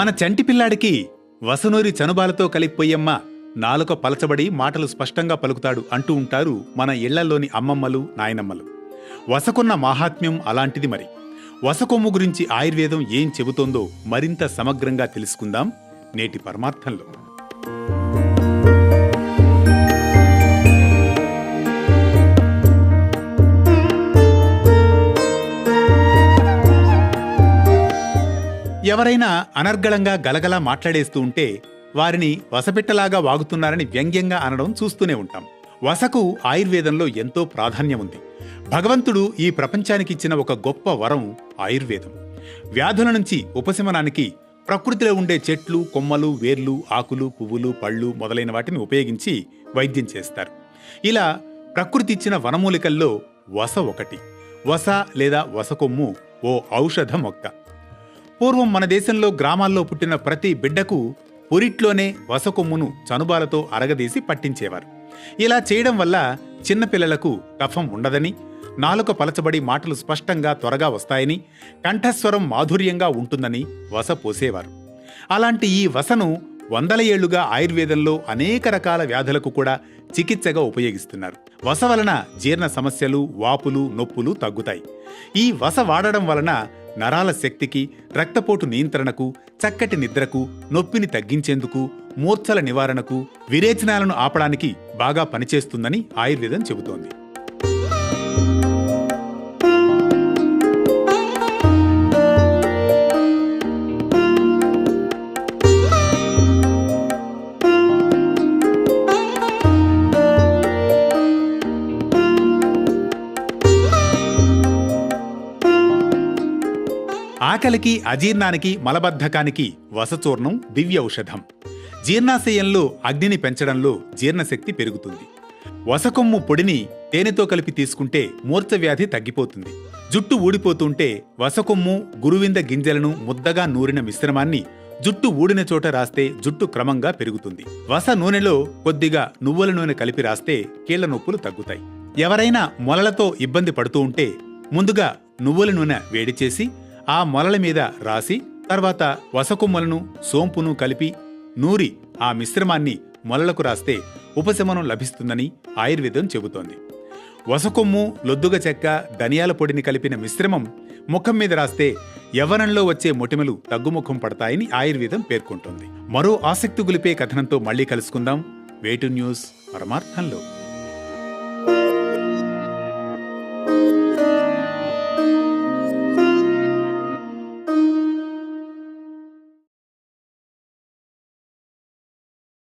మన చంటి పిల్లాడికి వసనూరి చనుబాలతో కలిపిపోయమ్మ నాలుక పలచబడి మాటలు స్పష్టంగా పలుకుతాడు అంటూ ఉంటారు మన ఇళ్లలోని అమ్మమ్మలు నాయనమ్మలు. వసకున్న మాహాత్మ్యం అలాంటిది. మరి వసకొమ్ము గురించి ఆయుర్వేదం ఏం చెబుతోందో మరింత సమగ్రంగా తెలుసుకుందాం నేటి పరమార్థంలో. ఎవరైనా అనర్గళంగా గలగలా మాట్లాడేస్తూ ఉంటే వారిని వసపిట్టలాగా వాగుతున్నారని వ్యంగ్యంగా అనడం చూస్తూనే ఉంటాం. వసకు ఆయుర్వేదంలో ఎంతో ప్రాధాన్యం ఉంది. భగవంతుడు ఈ ప్రపంచానికిచ్చిన ఒక గొప్ప వరం ఆయుర్వేదం. వ్యాధుల నుంచి ఉపశమనానికి ప్రకృతిలో ఉండే చెట్లు, కొమ్మలు, వేర్లు, ఆకులు, పువ్వులు, పళ్ళు మొదలైన వాటిని ఉపయోగించి వైద్యం చేస్తారు. ఇలా ప్రకృతి ఇచ్చిన వనమూలికల్లో వస ఒకటి. వస లేదా వసకొమ్ము ఓ ఔషధ మొక్క. పూర్వం మన దేశంలో గ్రామాల్లో పుట్టిన ప్రతి బిడ్డకు పురిట్లోనే వసకొమ్మును చనుబాలతో అరగదీసి పట్టించేవారు. ఇలా చేయడం వల్ల చిన్నపిల్లలకు కఫం ఉండదని, నాలుక పలచబడి మాటలు స్పష్టంగా త్వరగా వస్తాయని, కంఠస్వరం మాధుర్యంగా ఉంటుందని వస పోసేవారు. అలాంటి ఈ వసను వందల ఏళ్లుగా ఆయుర్వేదంలో అనేక రకాల వ్యాధులకు కూడా చికిత్సగా ఉపయోగిస్తున్నారు. వస వలన జీర్ణ సమస్యలు, వాపులు, నొప్పులు తగ్గుతాయి. ఈ వస వాడడం వలన నరాల శక్తికి, రక్తపోటు నియంత్రణకు, చక్కటి నిద్రకు, నొప్పిని తగ్గించేందుకు, మూర్ఛల నివారణకు, విరేచనాలను ఆపడానికి బాగా పనిచేస్తుందని ఆయుర్వేదం చెబుతోంది. ఆకలికి, అజీర్ణానికి, మలబద్ధకానికి వసచూర్ణం దివ్య ఔషధం. జీర్ణాశయంలో అగ్నిని పెంచడంలో జీర్ణశక్తి పెరుగుతుంది. వసకొమ్ము పొడిని తేనెతో కలిపి తీసుకుంటే మూర్ఛవ్యాధి తగ్గిపోతుంది. జుట్టు ఊడిపోతుంటే వసకొమ్ము, గురువింద గింజలను ముద్దగా నూరిన మిశ్రమాన్ని జుట్టు ఊడిన చోట రాస్తే జుట్టు క్రమంగా పెరుగుతుంది. వస నూనెలో కొద్దిగా నువ్వుల నూనె కలిపి రాస్తే కీళ్ల నొప్పులు తగ్గుతాయి. ఎవరైనా మొలలతో ఇబ్బంది పడుతూ ఉంటే ముందుగా నువ్వుల నూనె వేడి చేసి ఆ మొలల మీద రాసి తర్వాత వసకొమ్మలను, సోంపును కలిపి నూరి ఆ మిశ్రమాన్ని మొలలకు రాస్తే ఉపశమనం లభిస్తుందని ఆయుర్వేదం చెబుతోంది. వసకొమ్ము, లొద్దుగ చెక్క, ధనియాల పొడిని కలిపిన మిశ్రమం ముఖం మీద రాస్తే యవ్వనంలో వచ్చే మొటిమలు తగ్గుముఖం పడతాయని ఆయుర్వేదం పేర్కొంటోంది. మరో ఆసక్తి గొలిపే కథనంతో మళ్లీ కలుసుకుందాం. వేటు న్యూస్ పరమార్థంలో.